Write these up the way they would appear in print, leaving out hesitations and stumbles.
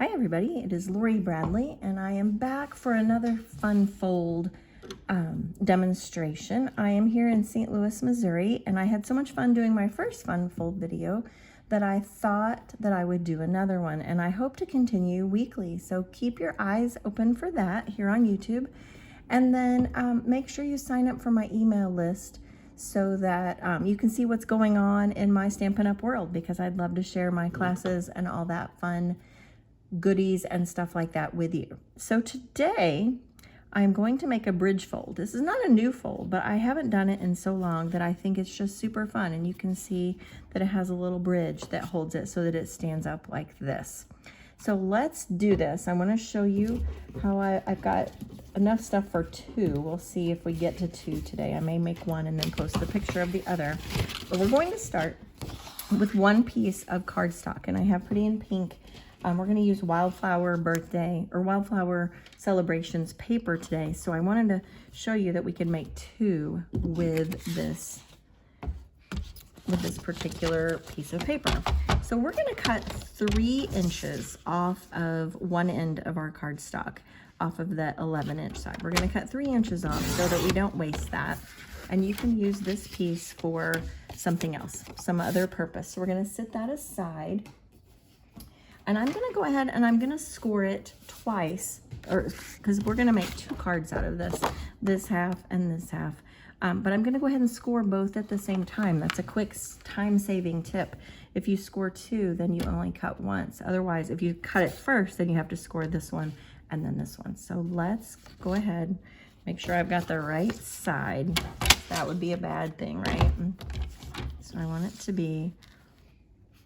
Hi everybody, it is Lori Bradley and I am back for another fun fold demonstration. I am here in St. Louis, Missouri, and I had so much fun doing my first fun fold video that I thought that I would do another one, and I hope to continue weekly. So keep your eyes open for that here on YouTube, and then make sure you sign up for my email list so that you can see what's going on in my Stampin' Up! World, because I'd love to share my classes and all that fun goodies and stuff like that with you. So today I'm going to make a bridge fold. This is not a new fold, but I haven't done it in so long that I think it's just super fun, and you can see that it has a little bridge that holds it so that it stands up like this. So let's do this. I want to show you how I've got enough stuff for two. We'll see if we get to two today. I may make one and then post the picture of the other, but we're going to start with one piece of cardstock, and I have Pretty in Pink. We're going to use Wildflower Birthday or Wildflower Celebrations paper today. So I wanted to show you that we can make two with this particular piece of paper. So we're going to cut 3 inches off of one end of our cardstock, off of the 11-inch side. We're going to cut 3 inches off so that we don't waste that. And you can use this piece for something else, some other purpose. So we're going to set that aside. And I'm gonna go ahead and I'm gonna score it twice, or because we're gonna make 2 cards out of this half and this half. But I'm gonna go ahead and score both at the same time. That's a quick time-saving tip. If you score 2, then you only cut once. Otherwise, if you cut it first, then you have to score this one and then this one. So let's go ahead, make sure I've got the right side. That would be a bad thing, right? So I want it to be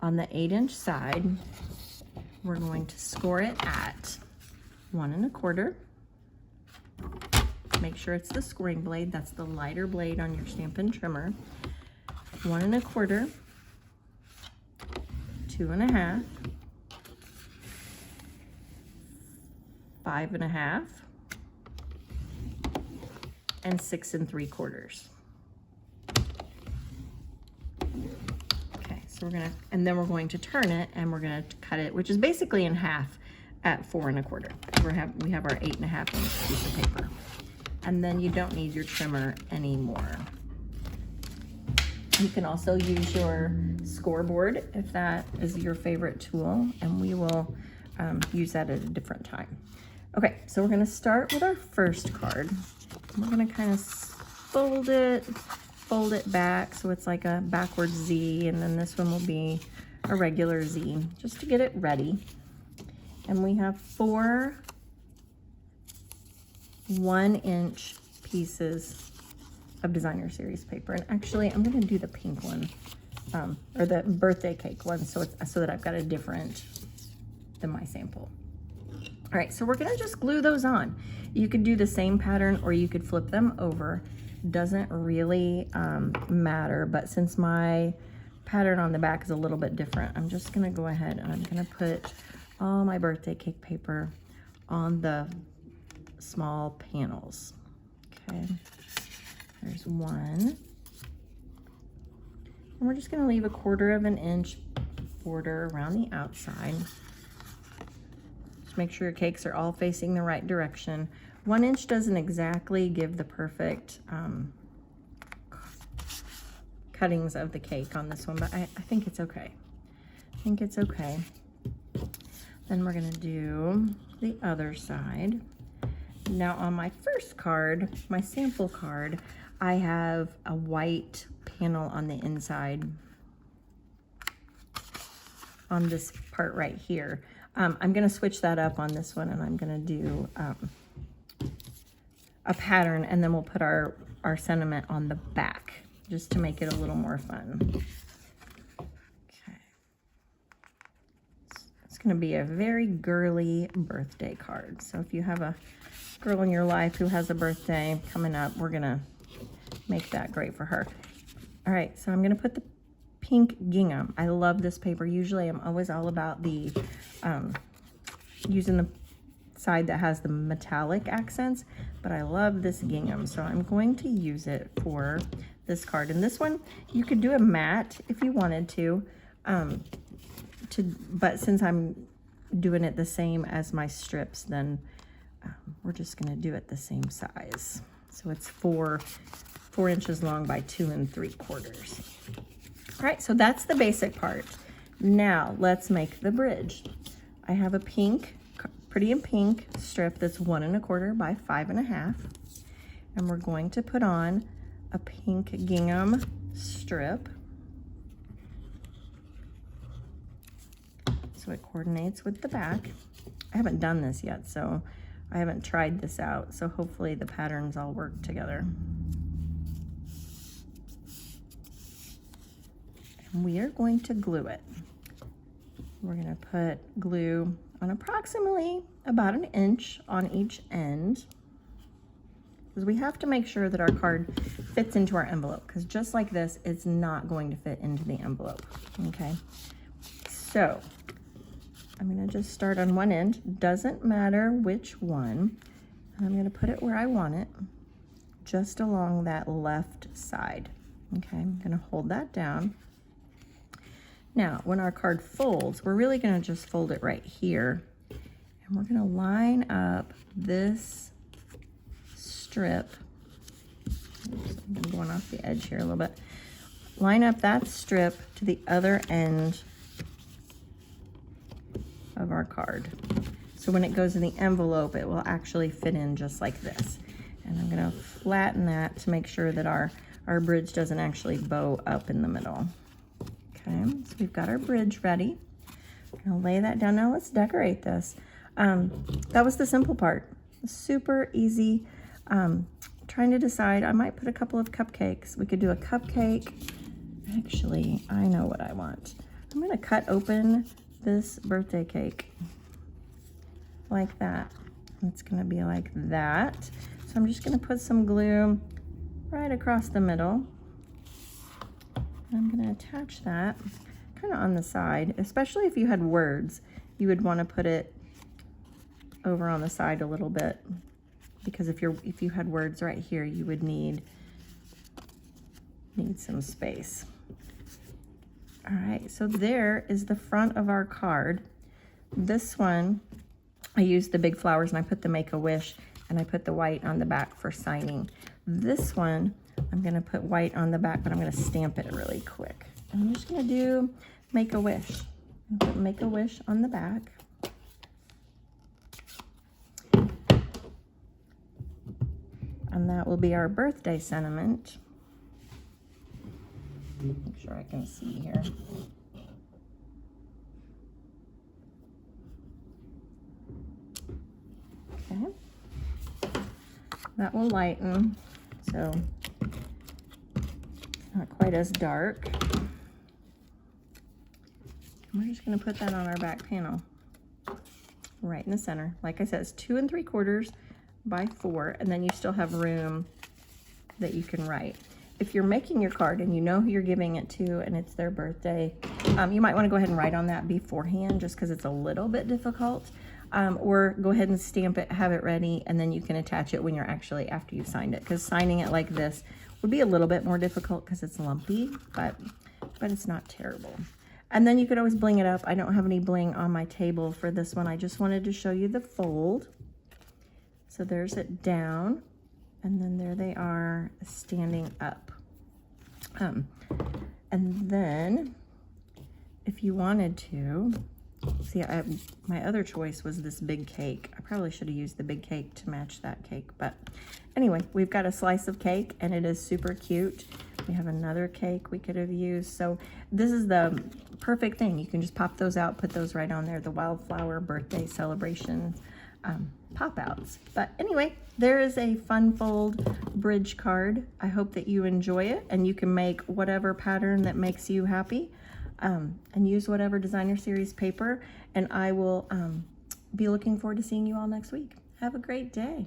on the 8-inch side. We're going to score it at 1 1/4. Make sure it's the scoring blade. That's the lighter blade on your Stampin' Trimmer. 1 1/4, 2 1/2, 5 1/2, and 6 3/4. We're gonna, and then we're going to turn it and we're gonna cut it, which is basically in half at 4 1/4. We have our 8 1/2 inch piece of paper. And then you don't need your trimmer anymore. You can also use your scoreboard if that is your favorite tool, and we will use that at a different time. Okay, so we're gonna start with our first card. We're gonna kind of fold it back so it's like a backwards Z, and then this one will be a regular Z, just to get it ready. And we have 4 1-inch pieces of Designer Series paper. And actually, I'm going to do the pink one, or the birthday cake one, so that I've got a different than my sample. All right, so we're going to just glue those on. You could do the same pattern or you could flip them over. Doesn't really matter, but since my pattern on the back is a little bit different, I'm just gonna go ahead and I'm gonna put all my birthday cake paper on the small panels. Okay, there's one, and we're just gonna leave a 1/4 inch border around the outside. Just make sure your cakes are all facing the right direction. 1 inch doesn't exactly give the perfect cuttings of the cake on this one, but I think it's okay. I think it's okay. Then we're gonna do the other side. Now on my first card, my sample card, I have a white panel on the inside on this part right here. I'm gonna switch that up on this one, and I'm gonna do a pattern, and then we'll put our sentiment on the back just to make it a little more fun. Okay. It's going to be a very girly birthday card. So if you have a girl in your life who has a birthday coming up, we're going to make that great for her. All right, so I'm going to put the pink gingham. I love this paper. Usually I'm always all about the using the side that has the metallic accents, but I love this gingham, so I'm going to use it for this card. And this one, you could do a matte if you wanted to, but since I'm doing it the same as my strips, then we're just gonna do it the same size. So it's 4 inches long by 2 3/4. All right, so that's the basic part. Now let's make the bridge. I have a pink, pretty in pink strip that's 1 1/4 by 5 1/2. And we're going to put on a pink gingham strip. So it coordinates with the back. I haven't done this yet, so I haven't tried this out. So hopefully the patterns all work together. And we are going to glue it. We're gonna put glue on approximately about 1 inch on each end, because we have to make sure that our card fits into our envelope, because just like this, it's not going to fit into the envelope, okay? So I'm gonna just start on one end, doesn't matter which one. I'm gonna put it where I want it, just along that left side, okay? I'm gonna hold that down. Now, when our card folds, we're really gonna just fold it right here, and we're gonna line up this strip. Oops, I'm going off the edge here a little bit. Line up that strip to the other end of our card. So when it goes in the envelope, it will actually fit in just like this. And I'm gonna flatten that to make sure that our bridge doesn't actually bow up in the middle. Okay, so we've got our bridge ready. I'm gonna lay that down. Now let's decorate this. That was the simple part. Super easy. Trying to decide, I might put a couple of cupcakes. We could do a cupcake. Actually, I know what I want. I'm gonna cut open this birthday cake like that. It's gonna be like that. So I'm just gonna put some glue right across the middle. I'm gonna attach that kind of on the side, especially if you had words, you would want to put it over on the side a little bit, because if you had words right here, you would need some space. All right, so there is the front of our card. This one, I used the big flowers and I put the Make-A-Wish, and I put the white on the back for signing. This one, I'm gonna put white on the back, but I'm gonna stamp it really quick. And I'm just gonna do Make-A-Wish. Put Make-A-Wish on the back. And that will be our birthday sentiment. Make sure I can see here. Okay. That will lighten, so it's not quite as dark. We're just gonna put that on our back panel, right in the center. Like I said, it's 2 3/4 by 4, and then you still have room that you can write. If you're making your card and you know who you're giving it to and it's their birthday, you might want to go ahead and write on that beforehand, just because it's a little bit difficult. Or go ahead and stamp it, have it ready, and then you can attach it when you're actually, after you've signed it, because signing it like this would be a little bit more difficult because it's lumpy, but it's not terrible. And then you could always bling it up. I don't have any bling on my table for this one. I just wanted to show you the fold. So there's it down, and then there they are standing up. And then if you wanted to, see, my other choice was this big cake. I probably should have used the big cake to match that cake, but anyway, we've got a slice of cake and it is super cute. We have another cake we could have used. So this is the perfect thing. You can just pop those out, put those right on there, the wildflower birthday celebration pop outs. But anyway, there is a fun fold bridge card. I hope that you enjoy it and you can make whatever pattern that makes you happy. And use whatever designer series paper, and I will be looking forward to seeing you all next week. Have a great day.